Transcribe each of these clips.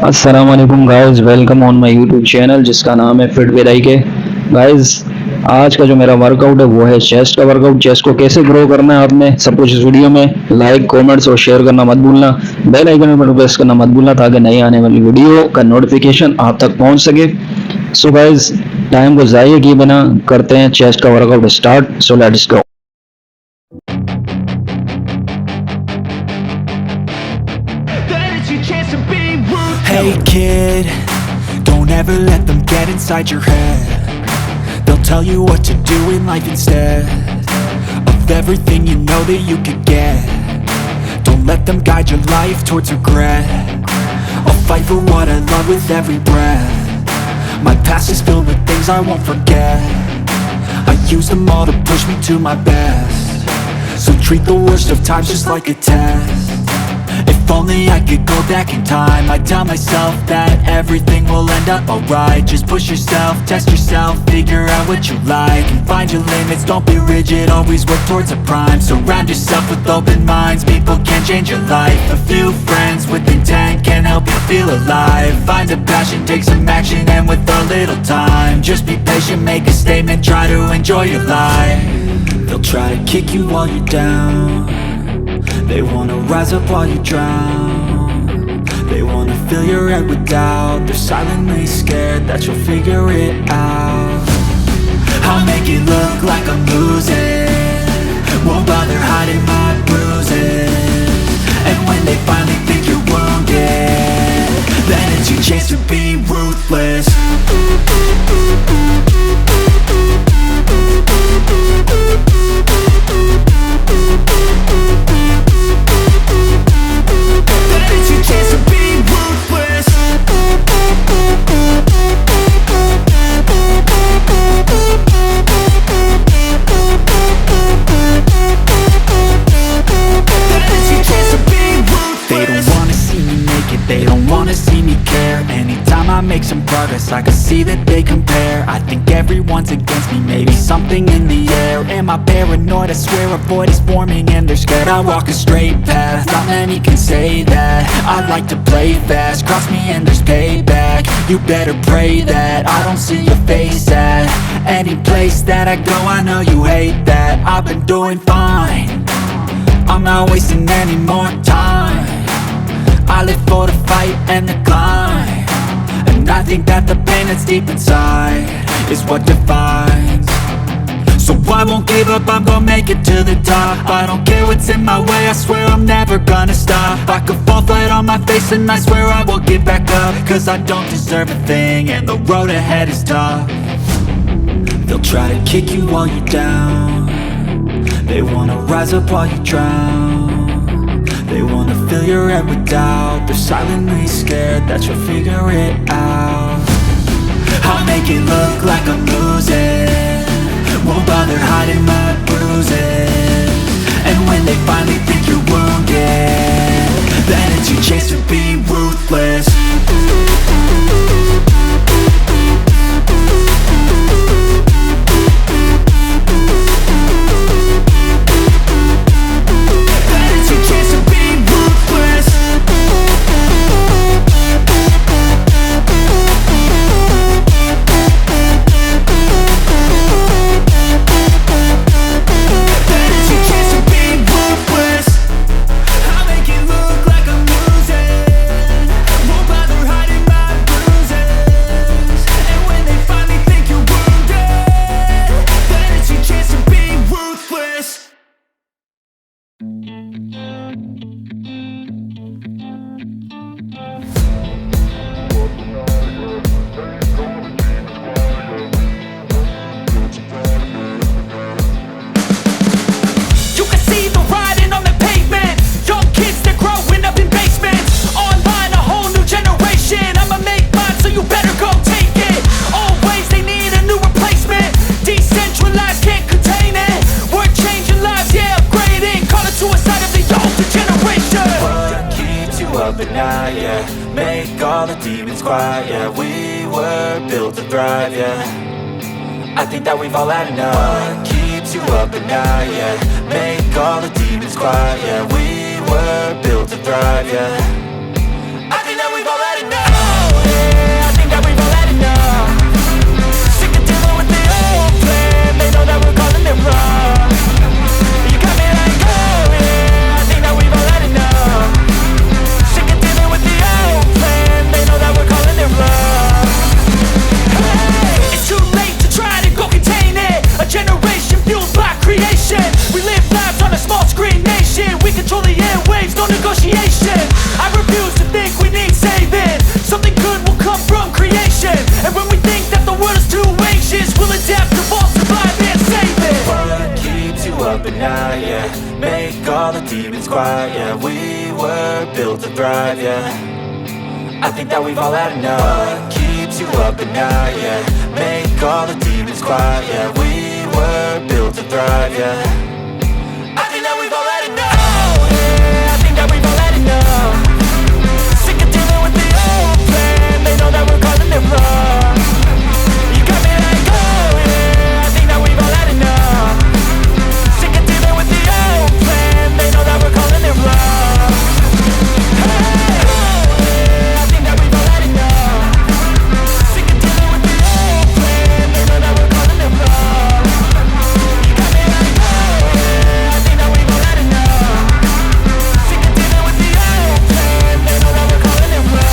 अस्सलाम वालेकुम guys, welcome on my YouTube channel जिसका नाम है फिट विद आई के। गाइस, आज का जो मेरा वर्कआउट है वो है चेस्ट का वर्कआउट। चेस्ट को कैसे ग्रो करना है आपने सब कुछ इस वीडियो में। लाइक, कमेंट्स और शेयर करना मत भूलना। बेल आइकन पर प्रेस करना मत भूलना ताकि नई आने वाली वीडियो का नोटिफिकेशन आप तक पहुंच सके। सो गाइस, टाइम को ज़ाया किए बिना करते हैं चेस्ट का workout start. So let's go. Hey kid, don't ever let them get inside your head. They'll tell you what to do in life instead of everything you know that you could get. Don't let them guide your life towards regret. I'll fight for what I love with every breath. My past is filled with things I won't forget. I use them all to push me to my best. So treat the worst of times just like a test. If only I could go back in time, I'd tell myself that everything will end up alright. Just push yourself, test yourself, figure out what you like, and find your limits, don't be rigid, always work towards a prime. Surround yourself with open minds, people can change your life. A few friends with intent can help you feel alive. Find a passion, take some action, and with a little time, just be patient, make a statement, try to enjoy your life. They'll try to kick you while you're down. They wanna rise up while you drown. They wanna fill your head with doubt. They're silently scared that you'll figure it out. I'll make it look like I'm losing, won't bother hiding my bruises. And when they finally think you're wounded, then it's your chance to be ruthless. Make some progress, I can see that they compare. I think everyone's against me, maybe something in the air. Am I paranoid? I swear a void is forming and they're scared. I walk a straight path, not many can say that. I like to play fast, cross me and there's payback. You better pray that I don't see your face at any place that I go. I know you hate that. I've been doing fine, I'm not wasting any more time. I live for the fight and the climb. And I think that the pain that's deep inside is what defines. So I won't give up, I'm gonna make it to the top. I don't care what's in my way, I swear I'm never gonna stop. I could fall flat on my face and I swear I will get back up. Cause I don't deserve a thing and the road ahead is tough. They'll try to kick you while you're down. They wanna rise up while you drown. They wanna fill your head with doubt. They're silently scared that you'll figure it out. I'll make it look like I'm losing, won't bother hiding my bruises. And when they finally think you're wounded, then it's your chance to be ruthless. Yeah, make all the demons quiet. Yeah, we were built to thrive. Yeah, I think that we've all had enough. What keeps you up at night? Yeah, make all the demons quiet. Yeah, we were built to thrive. Yeah, I think that we've all had enough. demons quiet, yeah. We were built to thrive, yeah. I think that we've all had enough. What keeps you up at night, yeah. Make all the demons quiet, yeah. We were built to thrive, yeah. I think that we've all had enough. Oh yeah, I think that we've all had enough. Sick of dealing with the old plan. They know that we're causing their bluff. You got me like, oh yeah, I think that we've all had enough. Sick of dealing with the old plan. They know that we're causing their bluff. Hey, oh yeah, I think that we've all had enough. Sick of dealing with the old plan. They know that we're causing their bluff. You got me like, oh yeah, I think that we've all had enough. Sick of dealing with the old plan. They know that we're causing their bluff.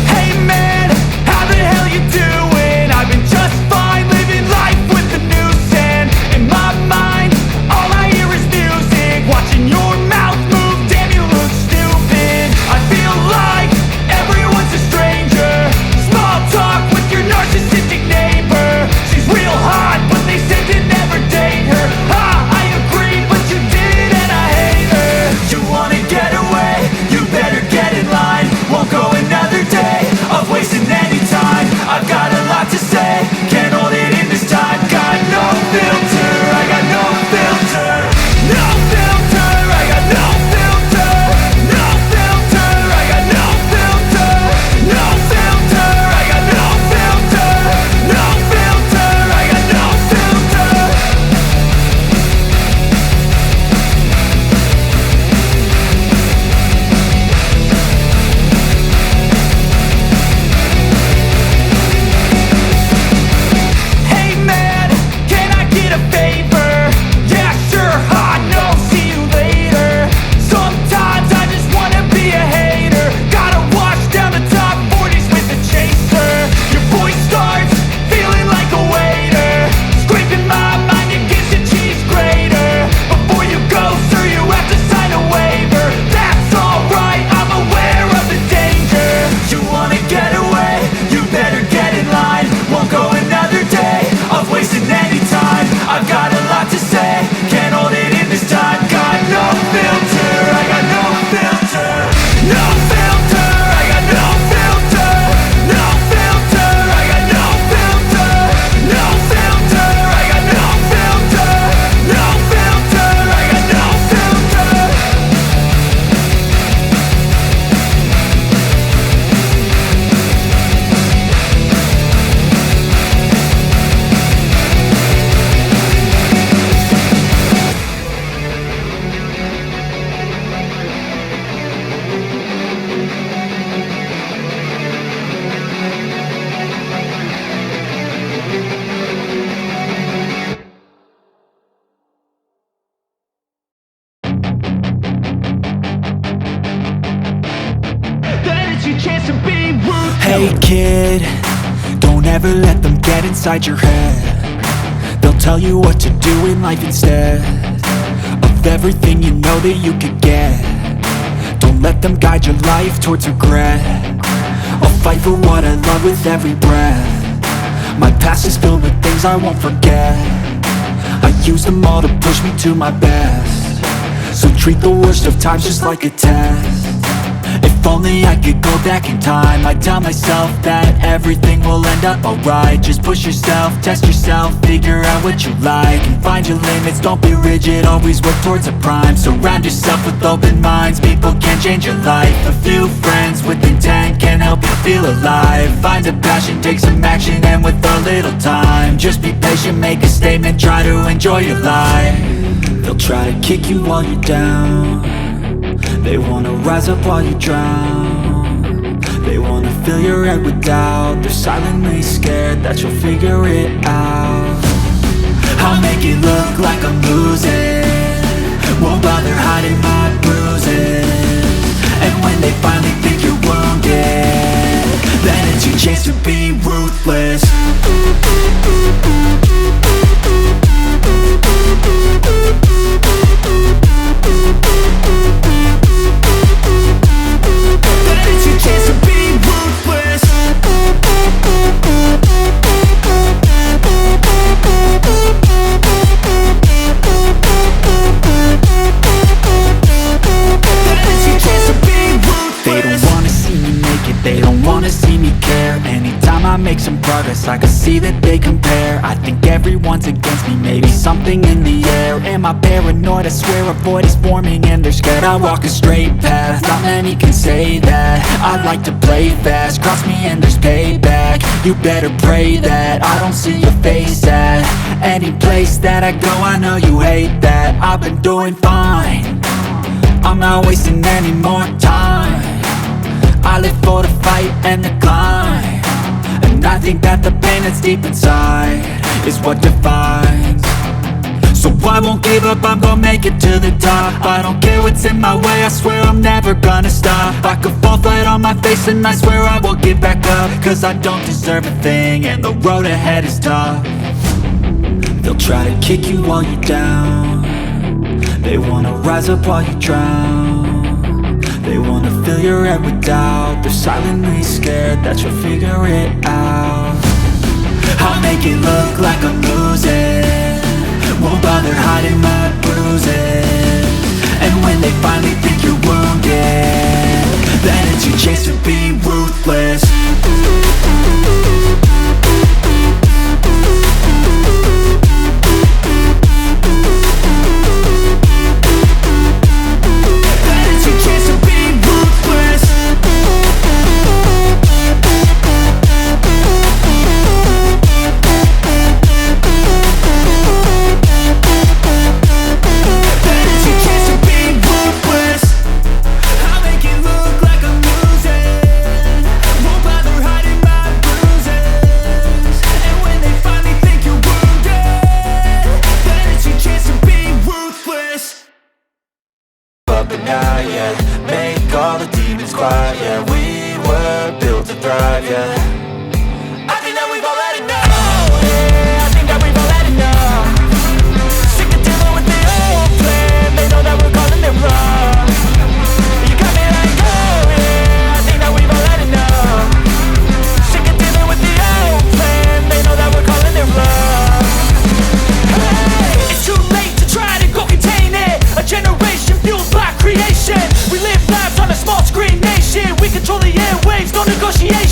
Hey man, how the hell you doing? I've been just fine, living life with the noose and in my mind, all I hear is music. Watching your mouth move, damn you look stupid. I feel like everyone's a stranger. Small talk with your narcissistic neighbor. She's real hot, but they said to never date her. Ha, I agree, but you did and I hate her. You wanna get away? You better get in line. Won't go another day of wasting any time. I've got a lot to say, can't hold it in this time. Got no filter, I got no filter. No filter, I got no filter. No filter, I got no filter. No filter, I got no filter. No filter, I got no filter. Hey man, can I get a favor? Yeah, sure, I know, see you later. Sometimes I just wanna be a hater. Gotta wash down the top 40s with a chaser. Your voice starts feeling like a waiter. Scraping my mind against a cheese grater. Before you go, sir, you have to sign a waiver. That's alright, I'm aware of the danger. You wanna get away? You better get in line. Won't go another day of wasting any time. I've got a lot to say, can't hold it in this time. Got no filter, I got no filter. No filter, I got no filter. No filter, I got no filter. No filter, I got no filter. No filter, I got no filter. Then it's your chance to be ruthless. Hey kid, don't ever let them get inside your head. They'll tell you what to do in life instead of everything you know that you could get. Don't let them guide your life towards regret. I'll fight for what I love with every breath. My past is filled with things I won't forget. I use them all to push me to my best. So treat the worst of times just like a test. If only I could go back in time, I'd tell myself that everything will end up alright. Just push yourself, test yourself, figure out what you like, and find your limits, don't be rigid, always work towards a prime. Surround yourself with open minds, people can change your life. A few friends with intent can help you feel alive. Find a passion, take some action, and with a little time, just be patient, make a statement, try to enjoy your life. They'll try to kick you while you're down. They wanna rise up while you drown. They wanna fill your head with doubt. They're silently scared that you'll figure it out. I'll make it look like I'm losing, won't bother hiding my bruises. And when they finally think you're wounded, see that they compare. I think everyone's against me, maybe something in the air. Am I paranoid? I swear a void is forming and they're scared. I walk a straight path, not many can say that. I like to play fast, cross me and there's payback. You better pray that I don't see your face at any place that I go. I know you hate that. I've been doing fine, I'm not wasting any more time. I live for the fight and the climb, and I think that the pain that's deep inside is what defines. So I won't give up, I'm gonna make it to the top. I don't care what's in my way, I swear I'm never gonna stop. I could fall flat on my face and I swear I will get back up, cause I don't deserve a thing and the road ahead is tough. They'll try to kick you while you're down, they wanna rise up while you drown. They wanna fill your head with doubt, they're silently scared that you'll figure it out. I'll make it look like I'm losing, won't bother hiding my bruises. And when they finally think you're wounded, then it's your chance to be ruthless. We live lives on a small screen nation. We control the airwaves, no negotiation.